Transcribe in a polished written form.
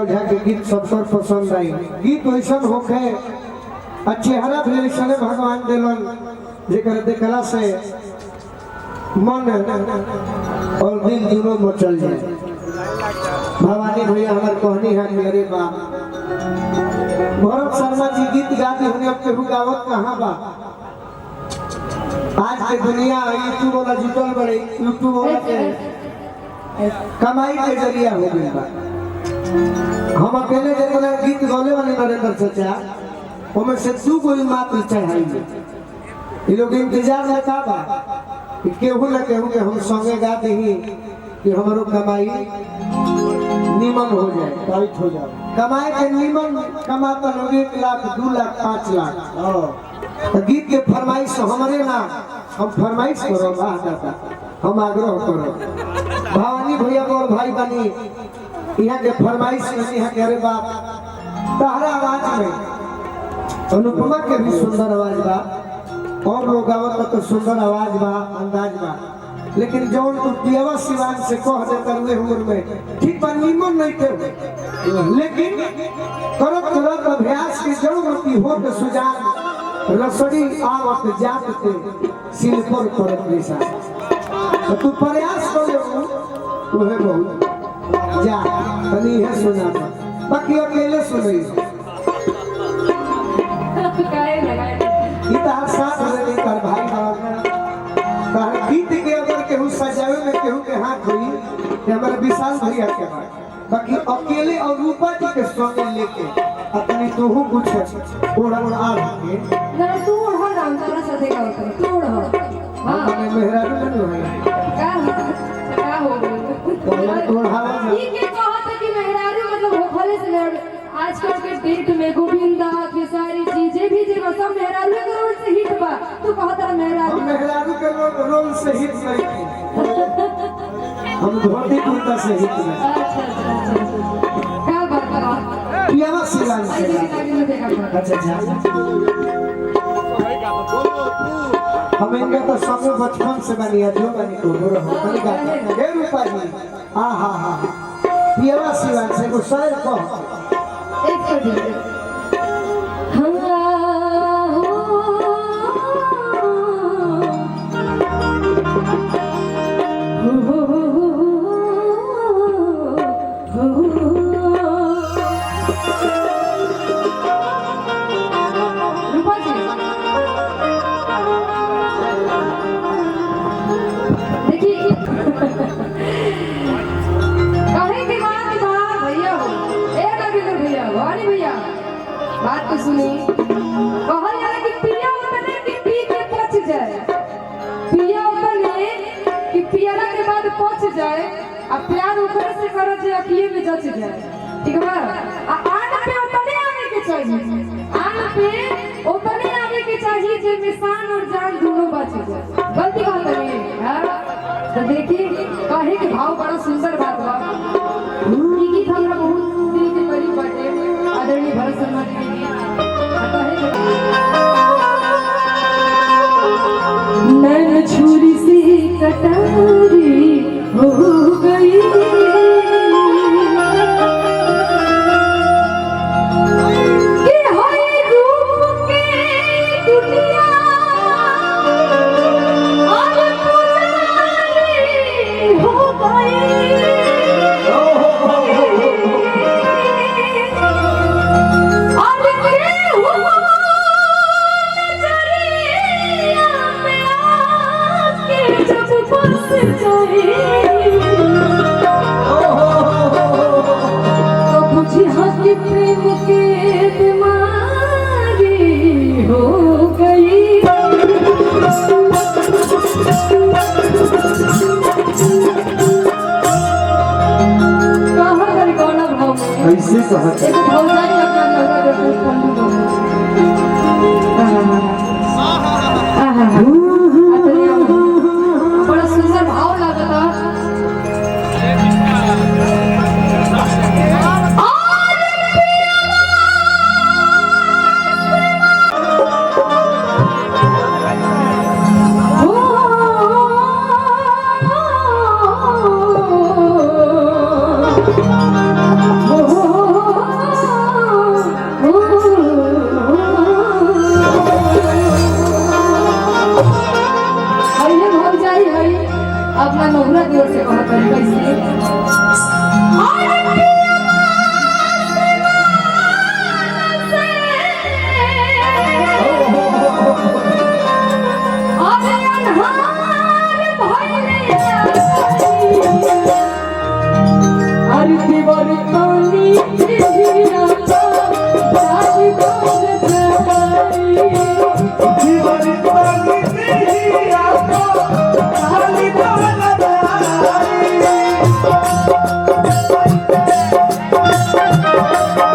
ओझा के गीत सबसे पसंद आई। गीत वैसा होके चेहरा भी ऐसा भगवान दिलन जेकर देखला से मन और दिल दोनों मचल जाए। भवानी भैया हमारे कहनी है मेरे बाप भरत शर्मा जी गीत गाती होने अब केहू गावत कहाँ बा। आज के दुनिया यूट्यूब वाला जुटल बड़े यूट्यूब वाला के कमाई के जरिया हो गई बा। हम अकेले जब गीत गौले वाले नरेंद्र चाचा उनमें से दू कोई मात्र चढ़ाई ये लोग इंतजार में का बा केहू न केहू के हम संगे गा दही कि हमारो कमाई निमन हो जाए टाइट हो जाए। कमाए के निमन कमाता लोग 1 लाख 2 लाख 5 लाख। तो गीत के फरमाइश हमारे ना हम फरमाइश करो दादा हम आग्रह करो। भवानी भैया और भाई बनी यहाँ के फरमाइश में यहाँ के अरे बाप तहरा आवाज में अनुपमा के भी सुंदर आवाज बा और लोग गावत तो सुंदर आवाज बा अंदाज बा लेकिन जौन तो पियावा सिवान से कह देता हुए उम्र में ठीक पर निमन नहीं थे लेकिन करत करत अभ्यास की जरूरती हो के सुजान रसोड़ी आवत जात थे सिलपर करत निशा तो तू प्रयास कर वह बहुत जा तनी है सुना बाकी अकेले सुनई इधर साथ में कर भाई बाबा गीत के अगर केहू सजावे में केहू के हाथ हुई कि हमारे विशाल भैया के बाद बाकी अकेले और रूपा जी के संगे लेके अपनी तू कुछ ओढ़ आ के ना तू ओढ़ राम तारा साथे का तू ओढ़ हां मैंने मेहरारू नहीं है का हो गई तो ओढ़ावा ये के कहत कि मेहरारू मतलब हो भले से आजकल के डेट में गोविंदा के सारी चीजें भी जे सब मेहरारू के रोल से हिट बा तू कहत है मेहरारू के रोल से हिट नहीं हम धोती कुर्ता से हिट में क्या बात कर पियावा सिलान से अच्छा हम इनका तो सब बचपन से बनिया जो बनी को बनी का ये रूपा जी हां पियावा सिलान से को शायर को एक सेकंड बात तो सुनी कहल जाला कि पिया उतने कि पी के पच जाए पिया उतने कि पियला के बाद पच जाए अब प्यार ऊपर से करो जे अकिए में जच जाए ठीक बा आन पे उतने आने के चाहिए आन पे उतने आने के चाहिए जे में शान और जान दोनों बच जाए गलती कहत नहीं हां तो देखिए कहे के भाव बड़ा सुंदर बात बा ई गीत हमरा बहुत दिल के करीब बाटे आदरणीय भरत शर्मा जी नैन छुरी से कटारी हो गई कि होई रूप के दुनिया और पुजारी हो गई प्रेम के बीमारी हो गई ऐसे कहते बड़ा सुंदर भाव लगता Oh है